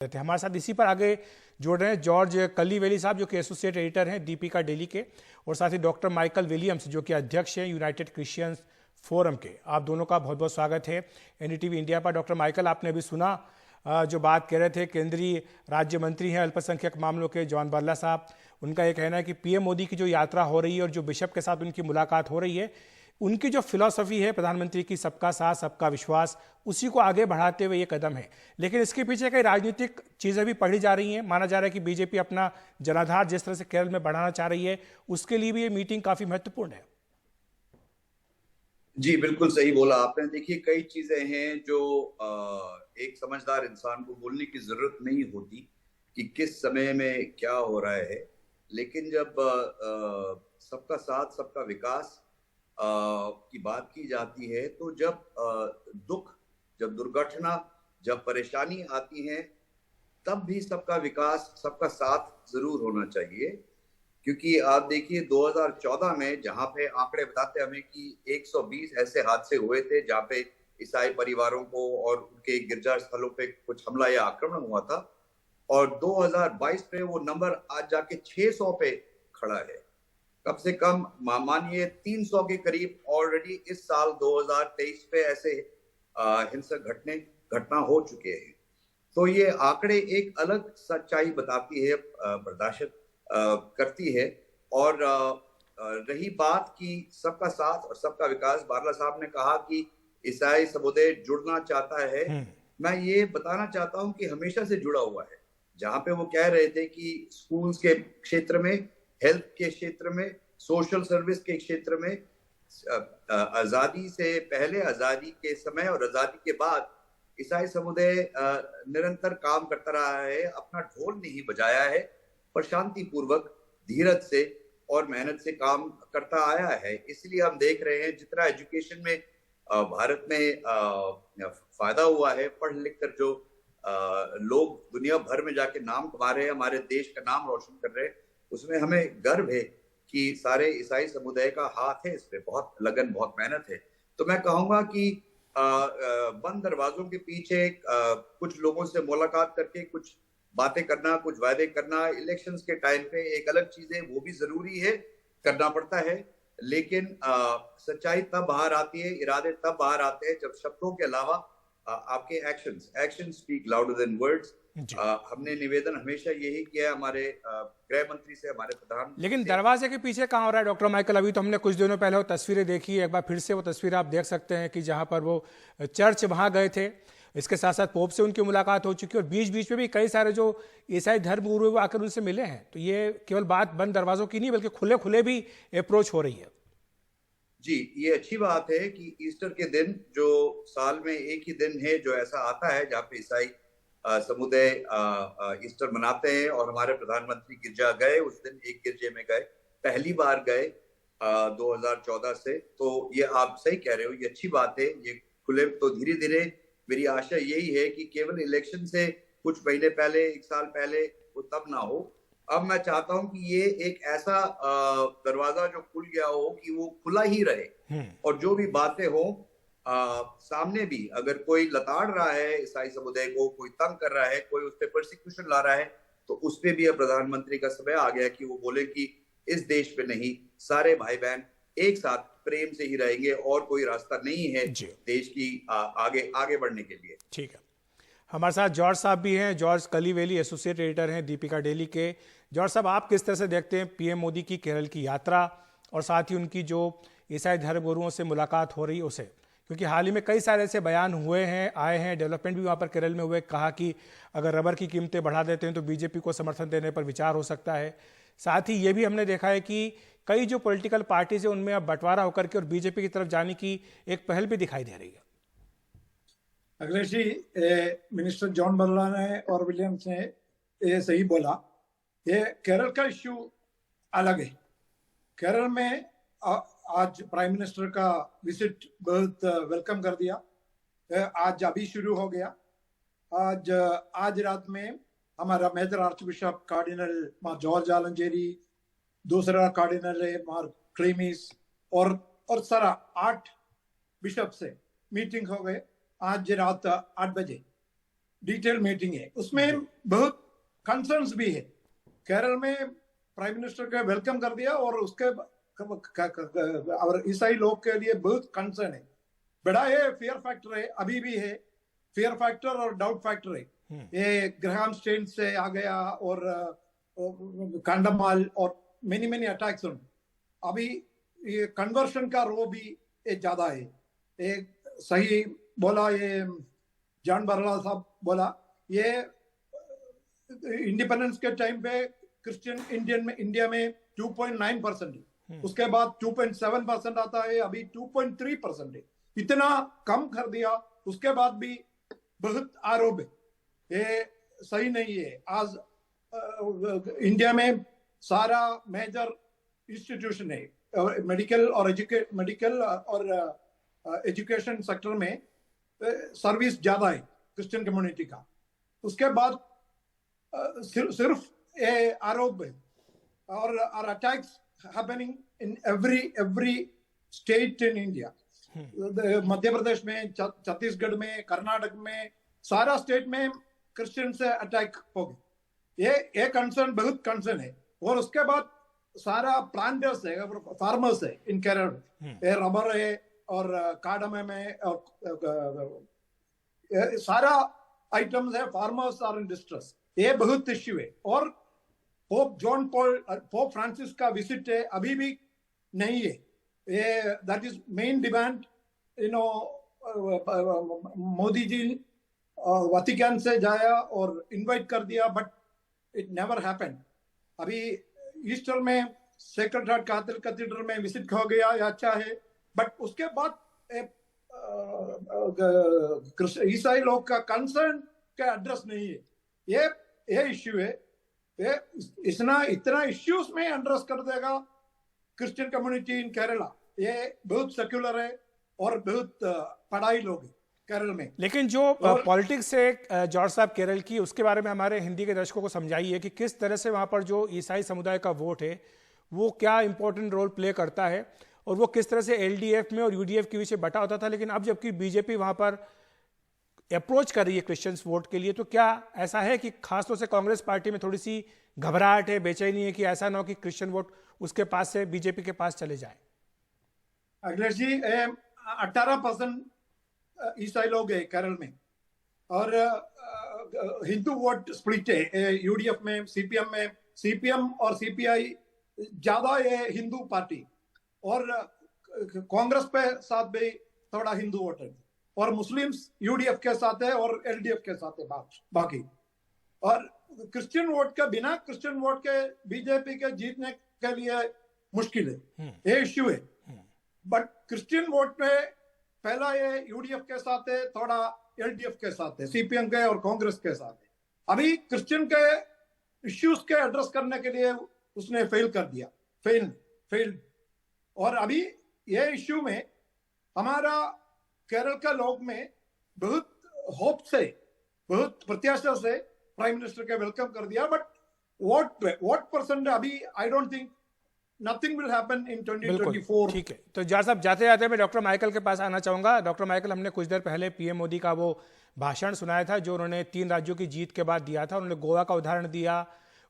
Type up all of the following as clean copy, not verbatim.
थे। हमारे साथ इसी पर आगे जोड़ रहे हैं जॉर्ज कलीवेली साहब, जो कि एसोसिएट एडिटर हैं दीपिका डेली के, और साथ ही डॉक्टर माइकल विलियम्स, जो कि अध्यक्ष हैं यूनाइटेड क्रिश्चियन फोरम के। आप दोनों का बहुत बहुत स्वागत है एनडीटीवी इंडिया पर। डॉक्टर माइकल, आपने अभी सुना जो बात कह रहे थे केंद्रीय राज्य मंत्री हैं अल्पसंख्यक मामलों के जॉन बरला साहब। उनका ये कहना है कि पीएम मोदी की जो यात्रा हो रही है और जो बिशप के साथ उनकी मुलाकात हो रही है, उनकी जो फिलॉसफी है प्रधानमंत्री की, सबका साथ सबका विश्वास, उसी को आगे बढ़ाते हुए ये कदम है। लेकिन इसके पीछे कई राजनीतिक चीज़ें भी पढ़ी जा रही हैं। माना जा रहा है कि बीजेपी अपना जनाधार जिस तरह से केरल में बढ़ाना चाह रही है, उसके लिए भी ये मीटिंग काफ़ी महत्वपूर्ण है। जी बिल्कुल सही बोला आपने। देखिए, कई चीजें हैं जो एक समझदार इंसान को बोलने की जरूरत नहीं होती कि किस समय में क्या हो रहा है, लेकिन जब सबका साथ सबका विकास की बात की जाती है, तो जब दुख, जब दुर्घटना, जब परेशानी आती है, तब भी सबका विकास सबका साथ जरूर होना चाहिए। क्योंकि आप देखिए 2014 में जहां पे आंकड़े बताते हमें कि 120 ऐसे हादसे हुए थे जहां पे ईसाई परिवारों को और उनके गिरजा स्थलों पे कुछ हमला या आक्रमण हुआ था, और 2022 पे वो नंबर आज जाके 600 पे खड़ा है। कम से कम मानिए 300 के करीब ऑलरेडी इस साल 2023 पे ऐसे हिंसक घटना हो चुके हैं। तो ये आंकड़े एक अलग सच्चाई बताती है, बर्दाश्त करती है। और रही बात कि सबका साथ और सबका विकास, बारला साहब ने कहा कि ईसाई समुदाय जुड़ना चाहता है। मैं ये बताना चाहता हूं कि हमेशा से जुड़ा हुआ है। जहां पे वो कह रहे थे कि स्कूल्स के क्षेत्र में, हेल्थ के क्षेत्र में, सोशल सर्विस के क्षेत्र में, आजादी से पहले, आजादी के समय और आजादी के बाद ईसाई समुदाय निरंतर काम करता रहा है, अपना ढोल नहीं बजाया है, पर शांतिपूर्वक, धीरज से और मेहनत से काम करता आया है। इसलिए हम देख रहे हैं जितना एजुकेशन में भारत में फायदा हुआ है, पढ़ लिख कर जो लोग दुनिया भर में जाके नाम कमा रहे हैं, हमारे देश का नाम रोशन कर रहे हैं, उसमें हमें गर्व है कि सारे ईसाई समुदाय का हाथ है इसमें, बहुत लगन, बहुत मेहनत है। तो मैं कहूंगा कि बंद दरवाजों के पीछे कुछ लोगों से मुलाकात करके कुछ बातें करना, कुछ वायदे करना इलेक्शंस के टाइम पे एक अलग चीज है, वो भी जरूरी है, करना पड़ता है। लेकिन सच्चाई तब बाहर आती है, इरादे तब बाहर आते हैं जब शब्दों के अलावा आपके actions speak louder than words. हमने निवेदन हमेशा यही किया है हमारे गृह मंत्री से, हमारे प्रधानमंत्री। लेकिन दरवाजे के पीछे कहाँ हो रहा है डॉक्टर माइकल? अभी तो हमने कुछ दिनों पहले वो तस्वीरें देखी, एक बार फिर से वो तस्वीर आप देख सकते हैं कि जहां पर वो चर्च वहां गए थे, इसके साथ साथ पोप से उनकी मुलाकात हो चुकी है, और बीच बीच में भी कई सारे जो ईसाई धर्म गुरु वो आकर उनसे मिले हैं। तो ये केवल बात बंद दरवाजों की नहीं, बल्कि खुले खुले भी अप्रोच हो रही है। जी, ये अच्छी बात है कि ईस्टर के दिन, जो साल में एक ही दिन है जो ऐसा आता है जहाँ पे ईसाई समुदाय ईस्टर मनाते हैं, और हमारे प्रधानमंत्री गिरजा गए, उस दिन एक गिरजे में गए, पहली बार गए 2014 से। तो ये आप सही कह रहे हो, ये अच्छी बात है। ये खुले, तो धीरे धीरे मेरी आशा यही है कि केवल इलेक्शन से कुछ महीने पहले, एक साल पहले वो तब ना हो। अब मैं चाहता हूं कि ये एक ऐसा दरवाजा जो खुल गया हो कि वो खुला ही रहे, और जो भी बातें हो, सामने भी अगर कोई लताड़ रहा है ईसाई समुदाय को, कोई तंग कर रहा है, कोई उस पर प्रोसिक्यूशन ला रहा है, तो उस पर भी अब प्रधानमंत्री का समय आ गया कि वो बोले कि इस देश पे नहीं, सारे भाई बहन एक साथ प्रेम से ही रहेंगे, और कोई रास्ता नहीं है देश की आगे आगे बढ़ने के लिए। ठीक है, हमारे साथ जॉर्ज साहब भी हैं, जॉर्ज कलीवेली, एसोसिएट एडिटर हैं दीपिका डेली के। जॉर्ज साहब, आप किस तरह से देखते हैं पीएम मोदी की केरल की यात्रा, और साथ ही उनकी जो ईसाई धर्म गुरुओं से मुलाकात हो रही है उसे? क्योंकि हाल ही में कई सारे ऐसे बयान हुए हैं, आए हैं, डेवलपमेंट भी वहाँ पर केरल में हुए, कहा कि अगर रबर की कीमतें बढ़ा देते हैं तो बीजेपी को समर्थन देने पर विचार हो सकता है। साथ ही ये भी हमने देखा है कि कई जो पॉलिटिकल पार्टीज है उनमें अब बंटवारा होकर के और बीजेपी की तरफ जाने की एक पहल भी दिखाई दे रही है। अखिलेश जी, मिनिस्टर जॉन बरला ने और विलियम्स ने ये सही बोला। ये केरल का इश्यू अलग है। केरल में आज प्राइम मिनिस्टर का विजिट बहुत वेलकम कर दिया। आज अभी शुरू हो गया। आज रात में हमारा मेजर आर्च बिशप कार्डिनल मार जॉर्ज आलंजेरी, दूसरा कार्डिनल है मार क्लेमिस, और सारा 8 बिशप से मीटिंग हो गए आज रात 8 बजे। डिटेल मीटिंग है, उसमें बहुत कंसर्न्स भी है। केरल में प्राइम मिनिस्टर का वेलकम कर दिया और उसके और ईसाई लोग के लिए बहुत कंसर्न है, बड़ा है, फियर फैक्टर है, अभी भी है, फियर फैक्टर और डाउट फैक्टर है। ये ग्राहम स्टेन से आ गया और कांडामाल और मेनी मेनी अटैक्स। अभी ये कन्वर्शन का रो भी ये ज्यादा है। ये सही बोला, ये जॉन बरला साहब बोला, ये इंडिपेंडेंस के टाइम पे क्रिश्चियन इंडिया में 2.9% है, उसके बाद 2.7% आता है, अभी 2.3% है। इतना कम कर दिया, उसके बाद भी बहुत आरोप है, ये सही नहीं है। आज इंडिया में सारा मेजर इंस्टीट्यूशन है, मेडिकल और एजुकेशन सेक्टर में सर्विस ज्यादा है क्रिश्चियन कम्युनिटी का। उसके बाद सिर्फ ये आरोप है और attacks happening in every state in India. Madhya Pradesh में, छत्तीसगढ़ में, कर्नाटक में, सारा स्टेट में क्रिश्चियन से अटैक हो गए। ये कंसर्न, बहुत कंसर्न है। और उसके बाद सारा प्लांटर्स है, फार्मर्स है इन केरल में, ये रबर है और कार्डमम में और सारा आइटम्स है, फार्मर्स आर इन डिस्ट्रेस। ये बहुत इश्यू है। और पोप फ्रांसिस का विजिट है, अभी भी नहीं है। ये that is main demand, Modi ji Vatican से जाया और इनवाइट कर दिया, बट इट नेवर हैपेंड। अभी ईस्टर में सेक्रेड हार्ट कैथेड्रल में विजिट हो गया, ये अच्छा है, बट उसके बाद ईसाई लोग का कंसर्न का एड्रेस नहीं है। ये इश्यू है। ये इतना इश्यूज में एड्रेस कर देगा क्रिश्चियन कम्युनिटी इन केरला। ये बहुत सेक्युलर है और बहुत पढ़ाई लोग हैं केरल में। लेकिन जो पॉलिटिक्स है जॉर्ज साहब केरल की, उसके बारे में हमारे हिंदी के दर्शकों को समझाइए कि किस तरह से वहां पर जो ईसाई समुदाय का वोट है वो क्या इंपॉर्टेंट रोल प्ले करता है, और वो किस तरह से एलडीएफ में और यूडीएफ के बीच बटा होता था, लेकिन अब जबकि बीजेपी वहां पर अप्रोच कर रही है क्रिश्चियंस वोट के लिए, तो क्या ऐसा है कि खासतौर से कांग्रेस पार्टी में थोड़ी सी घबराहट है, बेचैनी है कि ऐसा ना हो कि क्रिश्चियन वोट उसके पास से बीजेपी के पास चले जाए? अखिलेश जी, 18% ईसाई लोग है केरल में और हिंदू वोट स्प्लिट है यूडीएफ में, सीपीएम और सीपीआई ज्यादा है हिंदू पार्टी, और कांग्रेस पे साथ भी थोड़ा हिंदू वोट है, और मुस्लिम्स यूडीएफ के साथ है और एलडीएफ के साथ है बाकी। और क्रिश्चियन वोट के बिना क्रिश्चियन वोट के बीजेपी के जीतने के लिए मुश्किल है, ये इश्यू है। बट क्रिश्चियन वोट में पहला ये यूडीएफ के साथ है, थोड़ा एलडीएफ के साथ है, सीपीएम के और कांग्रेस के साथ है। अभी क्रिश्चियन के इश्यूज के एड्रेस करने के लिए उसने फेल कर दिया, फेल्ड। और अभी ये इश्यू में हमारा केरल का लोग में बहुत होप से, बहुत प्रत्याशा से प्राइम मिनिस्टर के वेलकम कर दिया, बट वोट परसेंट अभी I don't think nothing will happen in 2024। ठीक है, तो जहाँ साहब जाते जाते मैं डॉक्टर माइकल के पास आना चाहूंगा। डॉक्टर माइकल, हमने कुछ देर पहले पीएम मोदी का वो भाषण सुनाया था जो उन्होंने 3 राज्यों की जीत के बाद दिया था। उन्होंने गोवा का उदाहरण दिया,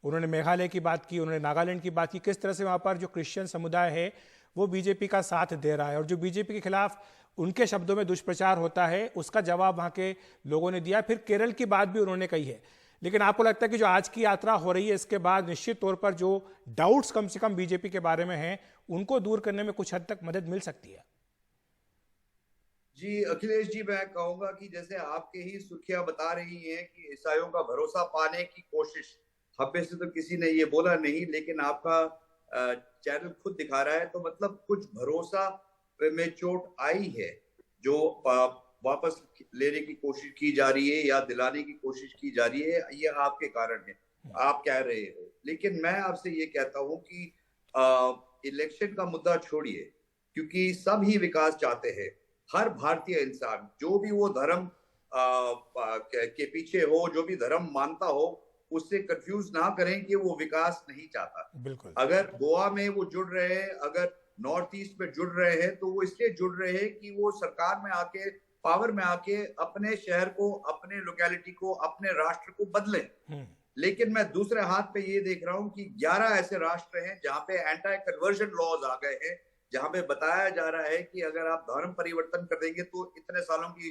उन्होंने मेघालय की बात की, उन्होंने नागालैंड की बात की, किस तरह से वहाँ पर जो क्रिश्चियन समुदाय है वो बीजेपी का साथ दे रहा है, और जो बीजेपी के खिलाफ उनके शब्दों में दुष्प्रचार होता है उसका जवाब वहाँ के लोगों ने दिया। फिर केरल की बात भी उन्होंने कही है। लेकिन आपको लगता है कि जो आज की यात्रा हो रही है इसके बाद निश्चित तौर पर जो डाउट्स कम से कम बीजेपी के बारे में हैं उनको दूर करने में कुछ हद तक मदद मिल सकती है? जी अखिलेश जी, मैं कहूंगा कि जैसे आपके ही सुर्खियां बता रही हैं कि ईसाइयों का भरोसा पाने की कोशिश, हम में से तो किसी ने ये बोला नहीं, लेकिन आपका चैनल खुद दिखा रहा है, तो मतलब कुछ भरोसा में चोट आई है जो वापस लेने की कोशिश की जा रही है या दिलाने की कोशिश की जा रही है, ये आपके कारण है, आप कह रहे हो। लेकिन मैं आपसे ये कहता हूं कि इलेक्शन का मुद्दा छोड़िए, क्योंकि सब ही विकास चाहते हैं। हर भारतीय इंसान, जो भी वो धर्म के पीछे हो, जो भी धर्म मानता हो, उससे कंफ्यूज ना करें कि वो विकास नहीं चाहता। बिल्कुल। अगर गोवा में वो जुड़ रहे हैं, अगर नॉर्थ ईस्ट में जुड़ रहे हैं, तो वो इसलिए जुड़ रहे हैं कि वो सरकार में आके पावर में आके अपने शहर को, अपने लोकेलिटी को, अपने राष्ट्र को बदलें। लेकिन मैं दूसरे हाथ पे ये देख रहा हूं कि 11 ऐसे राष्ट्र हैं जहां पे एंटी कन्वर्जन लॉज आ गए हैं, जहां पे बताया जा रहा है कि अगर आप धर्म परिवर्तन कर देंगे तो इतने सालों की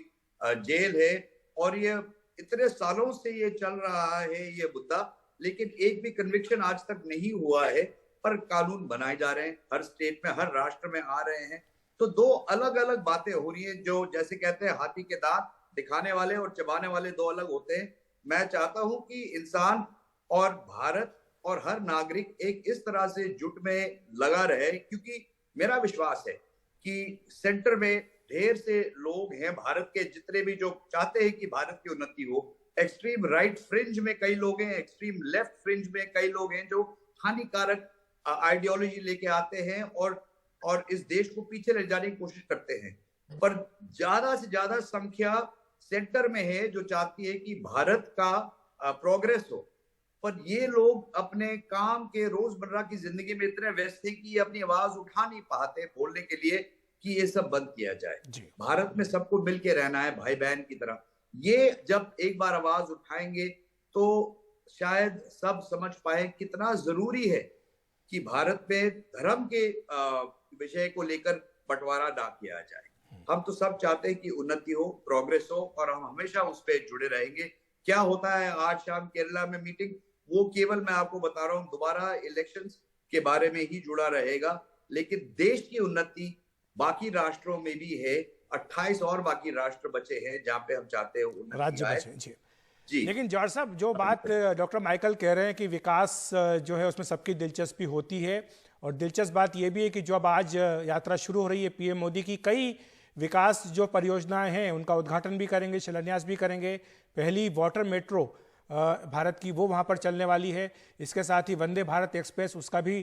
जेल है। और ये इतने सालों से ये चल रहा है ये मुद्दा, लेकिन एक भी कन्विक्शन आज तक नहीं हुआ है। पर कानून बनाए जा रहे हैं, हर स्टेट में, हर राष्ट्र में आ रहे हैं। तो दो अलग अलग बातें हो रही हैं, जो जैसे कहते हैं हाथी के दांत, दिखाने वाले और चबाने वाले दो अलग होते हैं। मैं चाहता हूं कि इंसान और भारत और हर नागरिक एक इस तरह से जुट में लगा रहे, क्योंकि मेरा विश्वास है कि सेंटर में ढेर से लोग हैं भारत के, जितने भी जो चाहते हैं कि भारत की उन्नति हो। एक्सट्रीम राइट फ्रिंज में कई लोग हैं, एक्सट्रीम लेफ्ट फ्रिंज में कई लोग हैं जो हानिकारक आइडियोलॉजी लेके आते हैं और इस देश को पीछे ले जाने की कोशिश करते हैं। पर ज्यादा से ज्यादा संख्या सेंटर में है जो चाहती है कि भारत का प्रोग्रेस हो। पर ये लोग अपने काम के रोजमर्रा की जिंदगी में इतने व्यस्त हैं कि ये अपनी आवाज उठा नहीं पाते बोलने के लिए कि ये सब बंद किया जाए। भारत में सबको मिलके रहना है, भाई बहन की तरह। ये जब एक बार आवाज उठाएंगे तो शायद सब समझ पाए कितना जरूरी है कि भारत में धर्म के विषय को लेकर बंटवारा ना किया जाए। हम तो सब चाहते हैं कि उन्नति हो, प्रोग्रेस हो, और हम हमेशा उस पर जुड़े रहेंगे। क्या होता है आज शाम केरला में मीटिंग, वो केवल मैं आपको बता रहा हूँ दोबारा इलेक्शंस के बारे में ही जुड़ा रहेगा, लेकिन देश की उन्नति बाकी राष्ट्रों में भी है। 28 और बाकी राष्ट्र बचे हैं जहां पे हम चाहते हैं उन्नति राज्य आए। बचे जी। लेकिन जॉर्ज साहब, जो बात डॉक्टर माइकल कह रहे हैं कि विकास जो है उसमें सबकी दिलचस्पी होती है, और दिलचस्प बात यह भी है कि जो अब आज यात्रा शुरू हो रही है पीएम मोदी की, कई विकास जो परियोजनाएं हैं उनका उद्घाटन भी करेंगे, शिलान्यास भी करेंगे। पहली वाटर मेट्रो भारत की वो वहाँ पर चलने वाली है। इसके साथ ही वंदे भारत एक्सप्रेस, उसका भी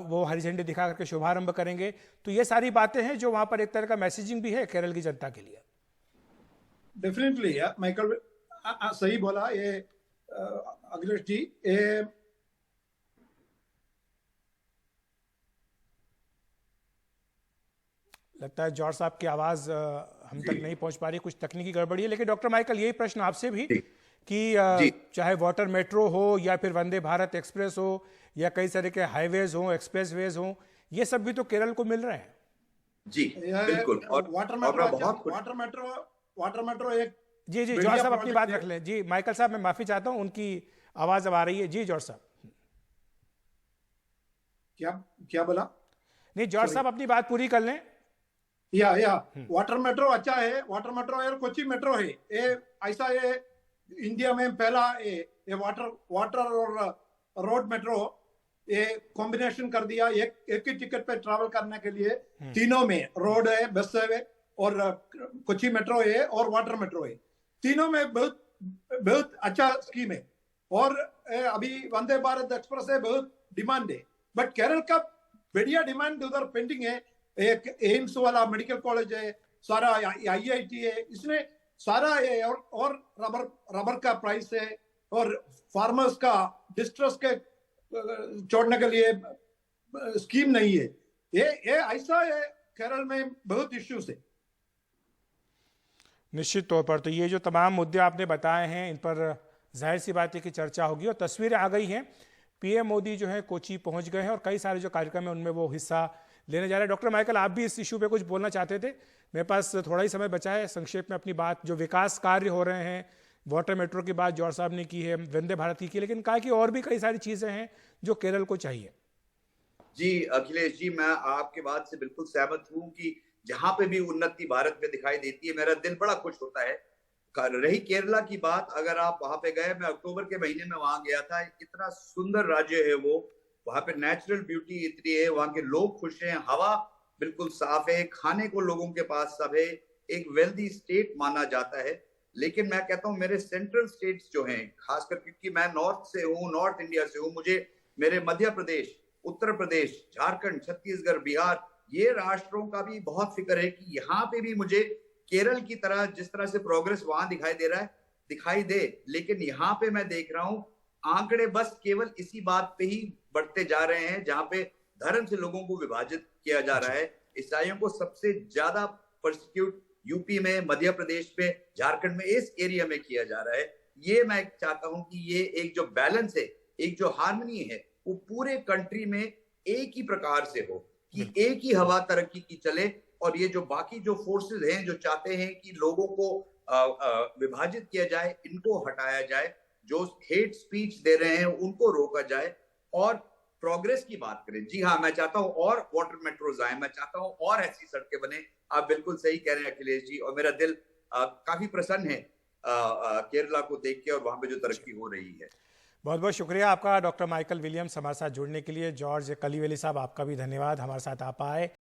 वो हरी झंडी दिखा करके शुभारंभ करेंगे। तो ये सारी बातें हैं जो वहाँ पर एक तरह का मैसेजिंग भी है केरल की जनता के लिए। डेफिनेटली माइकल सही बोला ये अखिलेश जी। लगता है जॉर्ज साहब की आवाज हम तक नहीं पहुंच पा रही, कुछ तकनीकी गड़बड़ी है। लेकिन डॉक्टर माइकल, यही प्रश्न आपसे भी कि चाहे वाटर मेट्रो हो या फिर वंदे भारत एक्सप्रेस हो या कई तरह के हाईवेज हो, एक्सप्रेसवेज हो, ये सब भी तो केरल को मिल रहे हैं। जी बिल्कुल। और वाटर मेट्रो एक जी जॉर्ज साहब अपनी बात रख लें। जी माइकल साहब, मैं माफी चाहता हूं, उनकी आवाज अब आ रही है। जी जॉर्ज साहब। क्या बोला? नहीं जॉर्ज साहब, अपनी बात पूरी कर लें। या वाटर मेट्रो अच्छा है। वाटर मेट्रो है, कोची मेट्रो है। ये ऐसा है इंडिया में पहला ये वाटर और रोड मेट्रो ये कॉम्बिनेशन कर दिया। एक ही टिकट पे ट्रैवल करने के लिए तीनों में, रोड है, बस है और कोची मेट्रो है और वाटर मेट्रो है, तीनों में बहुत अच्छा स्कीम है। और अभी वंदे भारत एक्सप्रेस है, बहुत डिमांड है। बट केरल का बढ़िया डिमांड उधर पेंडिंग है। एक एम्स वाला मेडिकल कॉलेज है, सारा IIT है, इसमें सारा है। और रबर का प्राइस है, और फार्मर्स का डिस्ट्रेस के छोड़ने के लिए स्कीम नहीं है। ये ऐसा है, केरल में बहुत इश्यूज है। निश्चित तौर पर तो ये जो तमाम मुद्दे आपने बताए हैं, इन पर जाहिर सी बात है कि चर्चा होगी और तस्वीरें आ गई हैं। पीएम मोदी जो है कोची पहुंच गए हैं और कई सारे जो कार्यक्रम है उनमें वो हिस्सा लेने जा रहे हैं। डॉक्टर माइकल, आप भी इस इशू पे कुछ बोलना चाहते थे? मेरे पास थोड़ा ही समय बचा है, संक्षेप में अपनी बात। जो विकास कार्य हो रहे हैं, वाटर मेट्रो की बात जॉर्ज साहब ने की है, वंदे भारत की, लेकिन कहा कि और भी कई सारी चीजें हैं जो केरल को चाहिए। जी अखिलेश जी, मैं आपके बात से बिल्कुल सहमत हूं कि जहां पे भी उन्नति भारत में दिखाई देती है मेरा दिल बड़ा खुश होता है। रही केरला की बात, अगर आप वहां पे गए, मैं अक्टूबर के महीने में वहां गया था। इतना सुंदर राज्य है वो, वहां पे नेचुरल ब्यूटी इतनी है, वहां के लोग खुश हैं, हवा बिल्कुल साफ है, खाने को लोगों के पास सब है, एक वेल्दी स्टेट माना जाता है। लेकिन मैं कहता हूँ मेरे सेंट्रल स्टेट्स जो हैं, खासकर क्योंकि मैं नॉर्थ से हूँ, नॉर्थ इंडिया से हूँ, मुझे मेरे मध्य प्रदेश, उत्तर प्रदेश, झारखंड, छत्तीसगढ़, बिहार, ये राष्ट्रों का भी बहुत फिक्र है कि यहाँ पे भी मुझे केरल की तरह जिस तरह से प्रोग्रेस वहां दिखाई दे रहा है दिखाई दे। लेकिन यहाँ पे मैं देख रहा हूँ आंकड़े बस केवल इसी बात पे ही बढ़ते जा रहे हैं, जहां पे धर्म से लोगों को विभाजित किया जा रहा है। ईसाइयों को सबसे ज्यादा परसिक्यूट यूपी में, मध्य प्रदेश में, झारखंड में, इस एरिया में किया जा रहा है, ये मैं चाहता हूं कि ये एक जो बैलेंस है, एक जो हार्मनी है, वो पूरे कंट्री में एक ही प्रकार से हो, कि एक ही हवा तरक्की की चले। और ये जो बाकी जो फोर्सेस हैं जो चाहते हैं कि लोगों को विभाजित किया जाए, इनको हटाया जाए, जो हेट स्पीच दे रहे हैं उनको रोका जाए और प्रोग्रेस की बात करें। जी हाँ, मैं चाहता हूं और वाटर मेट्रोज आए, मैं चाहता हूं और ऐसी सड़कें बने। आप बिल्कुल सही कह रहे हैं अखिलेश जी, और मेरा दिल काफी प्रसन्न है केरला को देख के और वहां पे जो तरक्की हो रही है। बहुत बहुत शुक्रिया आपका डॉक्टर माइकल विलियम्स हमारे साथ जुड़ने के लिए। जॉर्ज कलीवेली साहब, आपका भी धन्यवाद, हमारे साथ आप आए।